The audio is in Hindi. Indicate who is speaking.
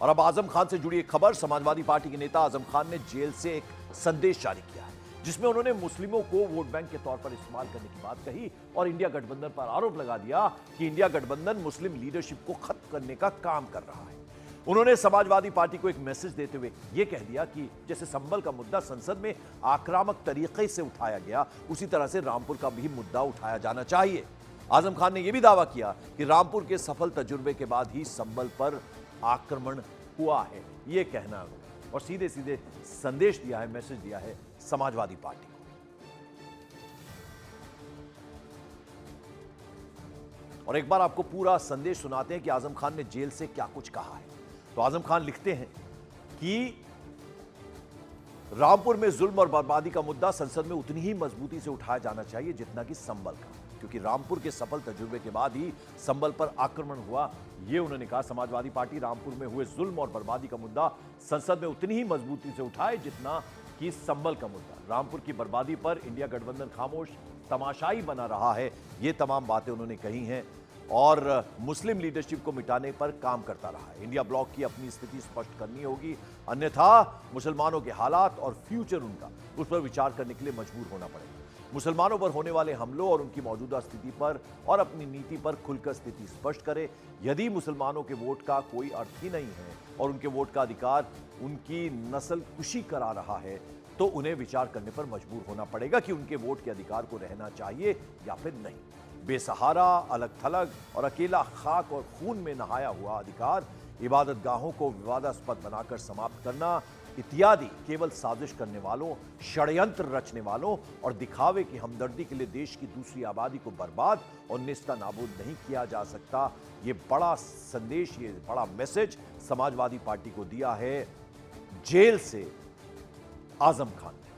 Speaker 1: और अब आजम खान से जुड़ी एक खबर। समाजवादी पार्टी के नेता आजम खान ने जेल से एक संदेश जारी किया है, जिसमें उन्होंने मुस्लिमों को वोट बैंक के तौर पर इस्तेमाल करने की बात कही और इंडिया गठबंधन पर आरोप लगा दिया कि इंडिया गठबंधन मुस्लिम लीडरशिप को खत्म करने का काम कर रहा है। उन्होंने समाजवादी पार्टी को एक मैसेज देते हुए यह कह दिया कि जैसे संभल का मुद्दा संसद में आक्रामक तरीके से उठाया गया, उसी तरह से रामपुर का भी मुद्दा उठाया जाना चाहिए। आजम खान ने यह भी दावा किया कि रामपुर के सफल तजुर्बे के बाद ही संभल पर आक्रमण हुआ है, यह कहना, और सीधे सीधे संदेश दिया है, मैसेज दिया है समाजवादी पार्टी को। और एक बार आपको पूरा संदेश सुनाते हैं कि आजम खान ने जेल से क्या कुछ कहा है। तो आजम खान लिखते हैं कि रामपुर में जुल्म और बर्बादी का मुद्दा संसद में उतनी ही मजबूती से उठाया जाना चाहिए जितना कि संभल का, क्योंकि रामपुर के सफल तजुर्बे के बाद ही संभल पर आक्रमण हुआ, यह उन्होंने कहा। समाजवादी पार्टी रामपुर में हुए जुल्म और बर्बादी का मुद्दा संसद में उतनी ही मजबूती से उठाए जितना कि संभल का मुद्दा। रामपुर की बर्बादी पर इंडिया गठबंधन खामोश तमाशाई बना रहा है, ये तमाम बातें उन्होंने कही हैं और मुस्लिम लीडरशिप को मिटाने पर काम करता रहा है। इंडिया ब्लॉक की अपनी स्थिति स्पष्ट करनी होगी, अन्यथा मुसलमानों के हालात और फ्यूचर उनका, उस पर विचार करने के लिए मजबूर होना पड़ेगा। मुसलमानों पर होने वाले हमलों और उनकी मौजूदा स्थिति पर और अपनी नीति पर खुलकर स्थिति स्पष्ट करे। यदि मुसलमानों के वोट का कोई अर्थ ही नहीं है और उनके वोट का अधिकार उनकी नस्ल कुशी करा रहा है, तो उन्हें विचार करने पर मजबूर होना पड़ेगा कि उनके वोट के अधिकार को रहना चाहिए या फिर नहीं। बेसहारा, अलग थलग और अकेला खाक और खून में नहाया हुआ अधिकार, इबादत गाहों को विवादास्पद बनाकर समाप्त करना इत्यादि केवल साजिश करने वालों, षड्यंत्र रचने वालों और दिखावे की हमदर्दी के लिए देश की दूसरी आबादी को बर्बाद और नेस्ता नाबूद नहीं किया जा सकता। ये बड़ा संदेश, ये बड़ा मैसेज समाजवादी पार्टी को दिया है जेल से आजम खान ने।